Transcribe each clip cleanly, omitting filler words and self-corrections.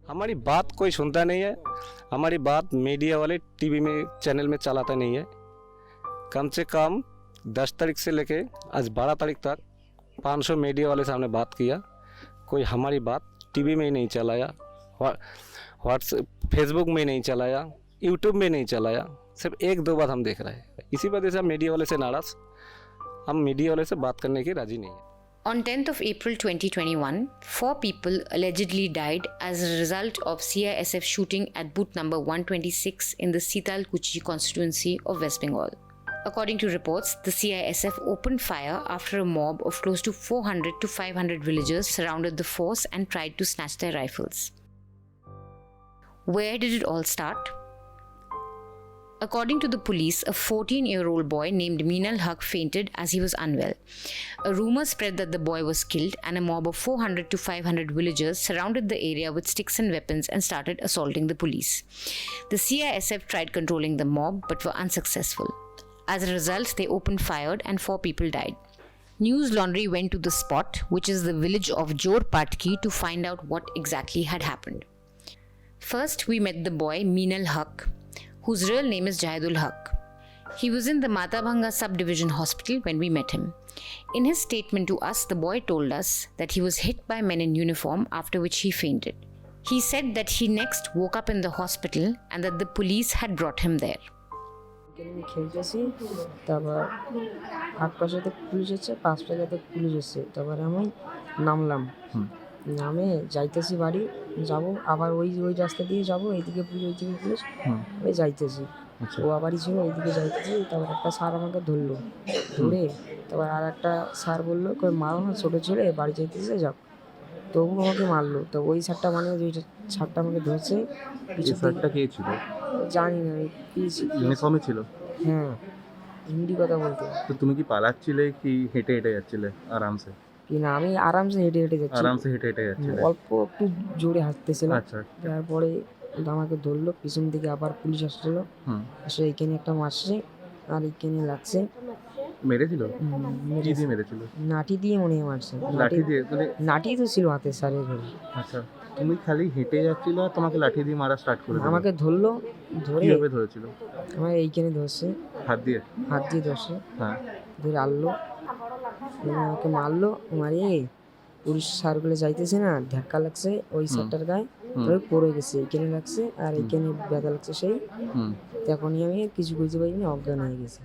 हमारी बात कोई सुनता नहीं है। हमारी बात मीडिया वाले टीवी में चैनल में चलाता नहीं है। कम से कम 10 तारीख से लेके आज 12 तारीख तक 500 मीडिया वाले सामने बात किया, कोई हमारी बात टीवी में ही नहीं चलाया, व्हाट्सएप फेसबुक में नहीं चलाया, यूट्यूब में नहीं चलाया। सिर्फ 1-2 बार हम देख रहे हैं। इसी वजह से हम मीडिया वाले से नाराज़, हम मीडिया वाले से बात करने की राज़ी नहीं है। On 10th of April 2021, 4 people allegedly died as a result of CISF shooting at booth number 126 in the Sitalkuchi constituency of West Bengal. According to reports, the CISF opened fire after a mob of close to 400 to 500 villagers surrounded the force and tried to snatch their rifles. Where did it all start? According to the police, a 14-year-old boy named Minal Haq fainted as he was unwell. A rumor spread that the boy was killed, and a mob of 400 to 500 villagers surrounded the area with sticks and weapons and started assaulting the police. The CISF tried controlling the mob but were unsuccessful. As a result, they opened fire and 4 people died. News Laundry went to the spot, which is the village of Jor Patki, to find out what exactly had happened. First, we met the boy Minal Haq, whose real name is Jahidul Haq. He was in the Matabhanga subdivision hospital when we met him. In his statement to us, the boy told us that he was hit by men in uniform, after which he fainted. He said that he next woke up in the hospital and that the police had brought him there. খেলতেছি, তারপর 8 পাশাতে police এসেছে, 5 পাশাতে police এসেছে। তারপরে আমি নামলাম, নামে যাইতেছি বাড়ি যাব, আবার ওই রাস্তা দিয়ে যাব, এইদিকে পুলিশ ওইদিকে পুলিশ, ওই যাইতেছি। ও আবারই ছিল, ওইদিকে যাইতেছি। তারপর একটা স্যার আমাকে ধরলো, ধরে তারপর আর একটা স্যার বললো কই মারো না, ছোটো ছেলে বাড়ি যাইতেছে যাও। তবু আমাকে মারলো। তো ওই স্যারটা মানে ওই স্যারটা আমাকে ধরছে। স্যারটা কে ছিল জানি না, ইউনিফর্মে ছিল। হ্যাঁ, হিন্দি কথা বলতে। তো তুমি কি পালাচ্ছিলে কি হেঁটে হেঁটে যাচ্ছিলে আরামসে? কি না, আমি আরামসে হেঁটে হেঁটে যাচ্ছি। আরামসে হেঁটে হেঁটে যাচ্ছিলে? অল্প একটু জোরে হাঁটতেছিলাম। আচ্ছা। তারপরে আমাকে ধরলো, পিছন থেকে আবার পুলিশ আসছিল। আসে এইখানে একটা মারছে আর এইখানে লাগছে। মেরেছিল? কি দিয়ে মেরেছিল? নাঠি দিয়ে মনে হয় মারছে। লাঠি দিয়ে? মানে নাঠি তো ছিল হাতে স্যারের ঘরে। আচ্ছা, তুমি খালি হেঁটে যাচ্ছিল আর তোমাকে লাঠি দিয়ে মারা স্টার্ট করে দিল? আমাকে ধরলো, ধরে কিভাবে ধরেছিল? আমার এইখানে ধরছে, হাত দিয়ে? হাত দিয়ে ধরছে। হ্যাঁ, ধরে আনলো, আমাকে মারলো। মারিয়ে পুলিশ স্যারগুলো যাইতেছে না, ধাক্কা লাগছে ওই স্যারটার গায়ে, ধরে পড়ে গেছে। এইখানে লাগছে আর এইখানে ব্যথা লাগছে সেই। তখনই আমি কিছু বুঝতে পারিনি, অজ্ঞান হয়ে গেছে।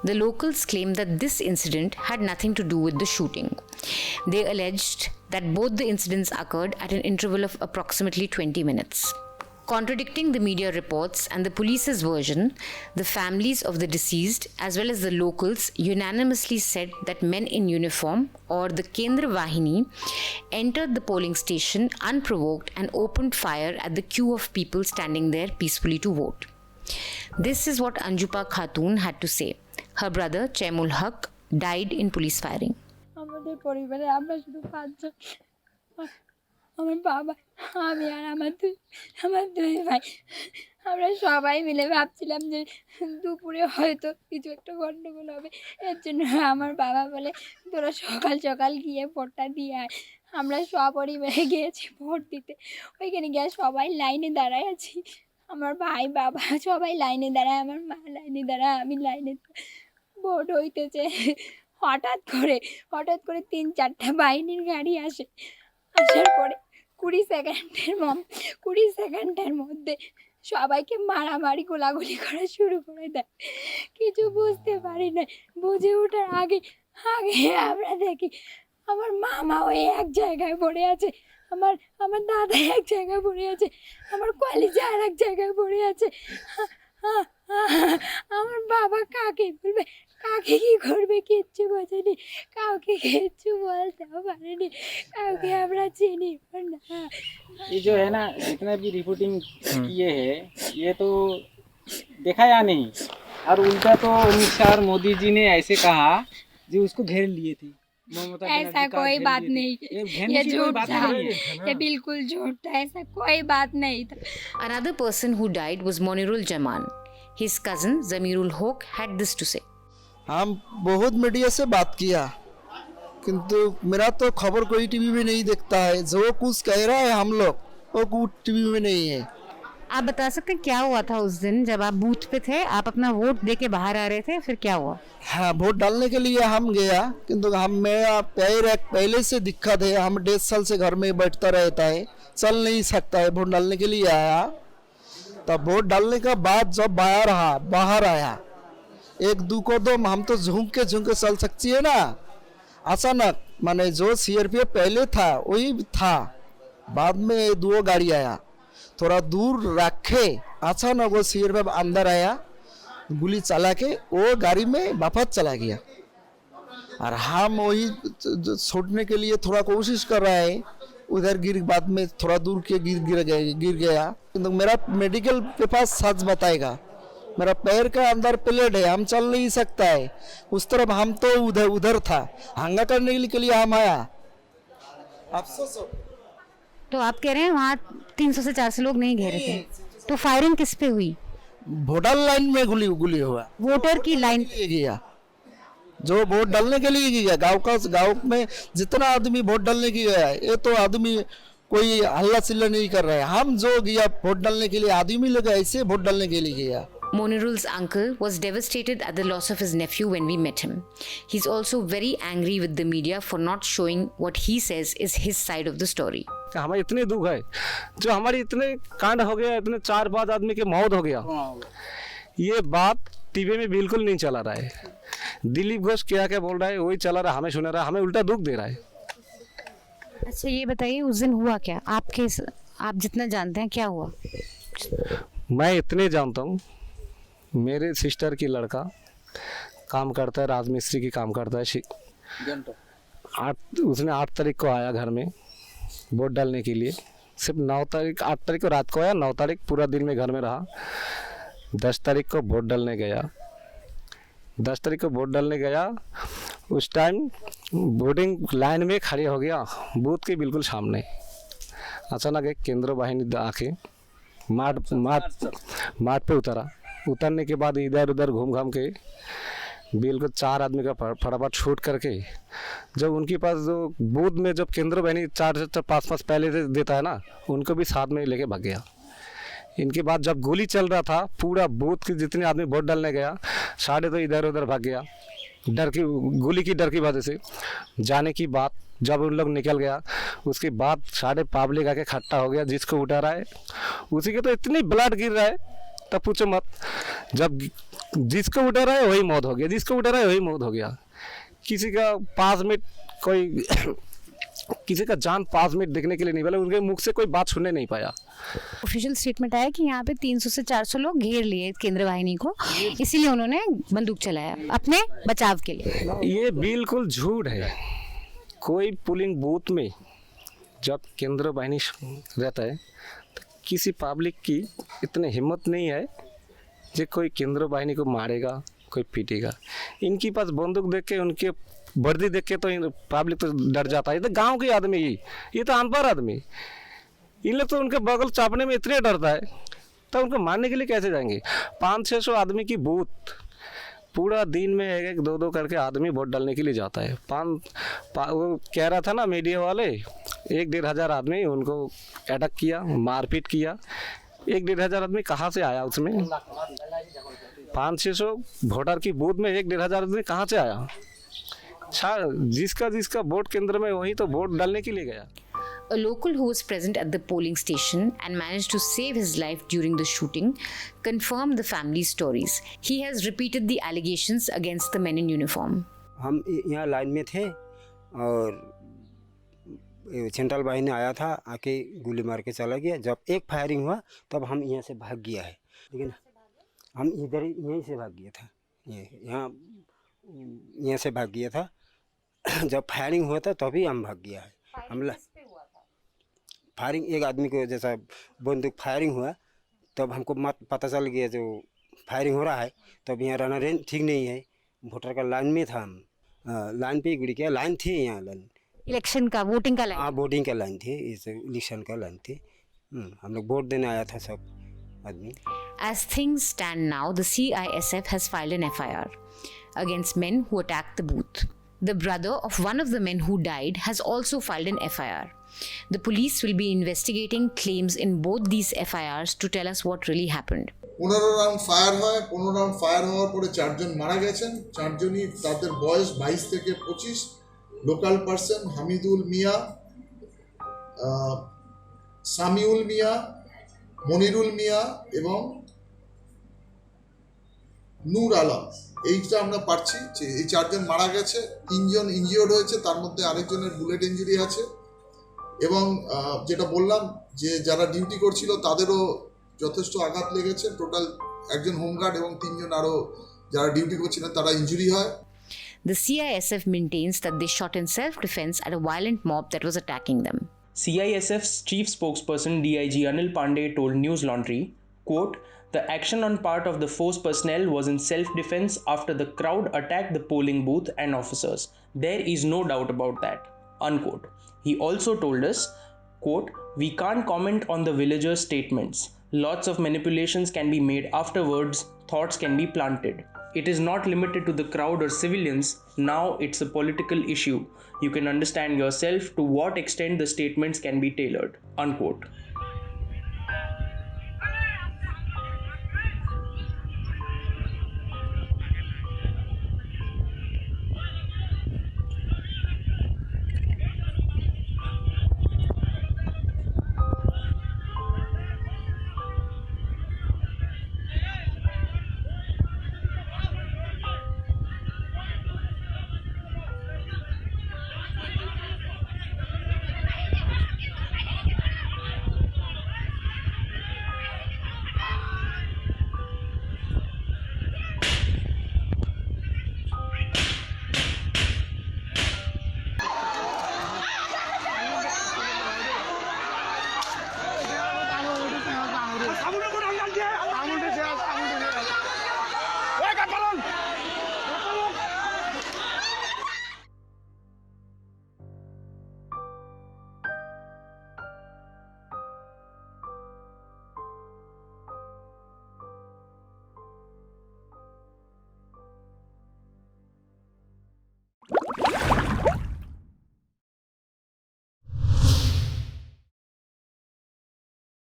The locals claim that this incident had nothing to do with the shooting. They alleged that both the incidents occurred at an interval of approximately 20 minutes. Contradicting the media reports and the police's version, the families of the deceased as well as the locals unanimously said that men in uniform, or the Kendra Vahini, entered the polling station unprovoked and opened fire at the queue of people standing there peacefully to vote. This is what Anjupa Khatun had to say. Her brother Chaimul Haq died in police firing. আমাদের পরিবারে আমরা শুধু 5 জন, আমার বাবা, আমি আর আমার দুই ভাই। আমরা সবাই মিলে ভাবছিলাম যে দুপুরে হয়তো কিছু একটা গন্ডগোল হবে। এর জন্য আমার বাবা বলে তোরা সকাল সকাল গিয়ে ভোটটা দিয়ে আয়। আমরা সপরিবারে গিয়েছি ভোট দিতে। ওইখানে গিয়ে সবাই লাইনে দাঁড়ায় আছি। আমার ভাই, বাবা সবাই লাইনে দাঁড়ায়, আমার মা লাইনে দাঁড়ায়, আমি লাইনে। ভোট হইতেছে, হঠাৎ করে 3-4টা বাহিনীর গাড়ি আসে। আসার পরে 20 সেকেন্ডের মধ্যে সবাইকে মারামারি গোলাগুলি করা শুরু করে দেয়। কিছু বুঝতে পারি না। বুঝে ওঠার আগে আমরা দেখি আমার মামা ওই এক জায়গায় পড়ে আছে, আমার দাদা এক জায়গায় পড়ে আছে, আমার কলিজা আর এক জায়গায় পড়ে আছে। আমার বাবা কাকে বলবে, কাকে কি করবে, কিচ্ছু বোঝেনি, কাউকে কিচ্ছু বলতেও পারেনি, काउके हमरा चिनी पर ना। ये जो है ना, जितना भी रिपोर्टिंग किए है ये तो दिखाया नहीं, और उल्टा तो अमित शाह और मोदी जी ने ऐसे कहा जो उसको घेर लिए थे। ऐसा कोई बात नहीं, ये झूठ था, ये बिल्कुल झूठ था, ऐसा कोई बात नहीं था। Another person who died was Monirul Jaman. His cousin Zamirul Haq had this to say. हम बहुत मीडिया से बात किया, किंतु मेरा तो खबर कोई टीवी में नहीं देखता है। जो कुछ कह रहा है हम लोग वो कुछ टीवी में नहीं है। आप बता सकते हैं क्या हुआ था उस दिन जब आप बूथ पे थे, आप अपना वोट दे के बाहर आ रहे थे, फिर क्या हुआ? हाँ, वोट डालने के लिए हम गया, किंतु हम मेरा पैर एक पहले से दिक्कत है, हम 1.5 साल से घर में बैठता रहता है, चल नहीं सकता है। वोट डालने के लिए आया, तब वोट डालने का बाद जब बाहर आया, एक दो को तो हम तो झुक के चल सकती है ना। अचानक माने जो सीआरपीएफ पहले था वही था, बाद में 2 गाड़ी आया, थोड़ा दूर रखे, अचानक वो सीआरपीएफ अंदर आया, गोली चला के वो गाड़ी में वापस चला गया। और हम वही छोड़ने के लिए थोड़ा कोशिश कर रहा है, उधर बाद में थोड़ा दूर के गिर गया। किंतु मेरा मेडिकल पेपर सच बताएगा, मेरा पैर का अंदर प्लेट है, हम चल नहीं सकता है। उस तरफ हम तो उधर था, हंगा करने के लिए हम आया। अफसोस हो। तो आप कह रहे हैं वहाँ 300 से 400 लोग नहीं घेरे थे, तो फायरिंग किस पे हुई? वोटर लाइन में गोली हुआ, वोटर की लाइन लिए गया, जो वोट डालने के लिए गया। गांव में जितना आदमी वोट डालने के गया है, ये तो आदमी कोई हल्ला चिल्ला नहीं कर रहा है। हम जो गया वोट डालने के लिए, आदमी लोग ऐसे वोट डालने के लिए गया। Monirul's uncle was devastated at the loss of his nephew when we met him. He's also very angry with the media for not showing what he says is his side of the story. हमें इतने दुख है, जो हमारी इतने कांड हो गया, इतने 4-5 आदमी के मौत हो गया, ये बात टीवी में बिल्कुल नहीं चला रहा है। दिलीप घोष क्या बोल रहा है वही चला रहा, हमें सुना रहा, हमें उल्टा दुख दे रहा है। अच्छा ये बताइए उस दिन हुआ क्या? आप जितना जानते हैं क्या हुआ? मैं इतने जानता हूँ, मेरे सिस्टर की लड़का काम करता है, राजमिस्त्री की काम करता है। उसने 8 तारीख को आया घर में वोट डालने के लिए, सिर्फ 8 तारीख को रात को आया, 9 तारीख पूरा दिन में घर में रहा, 10 तारीख को वोट डालने गया। 10 तारीख को वोट डालने गया, उस टाइम वोटिंग लाइन में खड़े हो गया, बूथ के बिल्कुल सामने। अचानक एक केंद्र वाहिनी आके मार्ट पे उतरने के बाद इधर उधर घूम घाम के बिल्कुल 4 आदमी का फटाफट शूट करके, जब उनके पास जो बूथ में जब केंद्र वाहिनी 4-5 पहले से देता है ना, उनको भी साथ में लेके भाग गया। इनके बाद जब गोली चल रहा था, पूरा बूथ के जितने आदमी वोट डालने गया, साढ़े तो इधर उधर भाग गया, गोली की डर की वजह से। जाने की बात जब उन लोग निकल गया, उसके बाद साढ़े पब्लिक आके इकट्ठा हो गया, जिसको उठा रहा है उसी के तो इतनी ब्लड गिर रहा है, तब पूछो मत। जब जिसको उठा रहा है वही मौत हो गया, जिसको उठा रहा है वही मौत हो गया। किसी का 5 मिनट कोई किसी का जान 5 मिनट देखने के लिए नहीं, बोले उनके मुख से कोई बात सुनने नहीं पाया। ऑफिशियल स्टेटमेंट आया कि यहाँ पे 300 से 400 लोग घेर लिए केंद्र वाहिनी को, इसीलिए उन्होंने बंदूक चलाया अपने बचाव के लिए। ये बिल्कुल झूठ है। कोई पोलिंग बूथ में जब केंद्र वाहिनी रहता है तो किसी पब्लिक की इतनी हिम्मत नहीं है जो कोई केंद्र वाहिनी को मारेगा, कोई पीटेगा। इनके पास बंदूक देख के, उनके वर्दी देख के तो पब्लिक तो डर जाता है। ये तो गाँव के आदमी ही, ये तो अनपढ़ आदमी, इन लोग तो उनके बगल चापने में इतने डरता है, तो उनको मारने के लिए कैसे जाएंगे? 500-600 आदमी की बूथ, पूरा दिन में 1-2 करके आदमी वोट डालने के लिए जाता है। वो कह रहा था ना मीडिया वाले, 1-1.5 हज़ार आदमी उनको अटैक किया, मारपीट किया। 1-1.5 हज़ार आदमी कहाँ से आया? उसमें 500-600 वोटर की बूथ में 1-1.5 हज़ार आदमी कहाँ से आया? जिसका वोट केंद्र में वही तो वोट डालने के लिए गया। A local who was present at the polling station and managed to save his life during the shooting confirmed the family's stories. He has repeated the allegations against the men in uniform. हम यहाँ line में थे और central वाहिनी आया था, आके गोली मार के चला गया। जब एक फायरिंग हुआ तब हम यहाँ से भाग गया है, लेकिन हम इधर यहीं से भाग गया था, यहाँ से भाग गया था। जब फायरिंग हुआ था तभी हम भाग गया है। हमला फायरिंग एक आदमी को जैसा बंदूक फायरिंग हुआ तब हमको पता चल गया जो फायरिंग हो रहा है। तब यहाँ रहना रेंज ठीक नहीं है, वोटर का लाइन में था, हम लाइन पे ही गुड़ी किया। लाइन थी यहाँ, लाइन इलेक्शन का, वोटिंग का लाइन। हाँ, वोटिंग का लाइन थी, इस इलेक्शन का लाइन थी। हम लोग वोट देने आया था सब आदमी। As things stand now, the CISF has filed an FIR against men who attacked the booth. The brother of one of the men who died has also filed an FIR. The police will be investigating claims in both these FIRs to tell us what really happened. 15 round fire হয়। 15 round fire হওয়ার পরে 4 জন মারা গেছেন। 4 জনই তাদের বয়স 22 থেকে 25। Local person Hamidul মিয়া, সামিউল মিয়া, মনিরুল মিয়া এবং নূর আলম। এইটা আমরা পাচ্ছি যে এই 4 জন মারা গেছে, 3 জন ইনজিওর্ড হয়েছে, তার মধ্যে আরেকজনের বুলেট ইঞ্জুরি আছে। এবং যেটা বললাম যে যারা ডিউটি করছিল তাদেরও যথেষ্ট আঘাত লেগেছে। টোটাল একজন হোমগার্ড এবং 3 জন আরও যারা ডিউটি করছিলেন তারা ইনজুরি হয়। The CISF maintains that they shot in self-defense at a violent mob that was attacking them. CISF's chief spokesperson DIG Anil Pandey told News Laundry, quote, "The action on part of the force personnel was in self-defense after the crowd attacked the polling booth and officers. There is no doubt about that," unquote. He also told us, quote, "We can't comment on the villagers' statements. Lots of manipulations can be made afterwards, thoughts can be planted. It is not limited to the crowd or civilians. Now it's a political issue. You can understand yourself to what extent the statements can be tailored," unquote.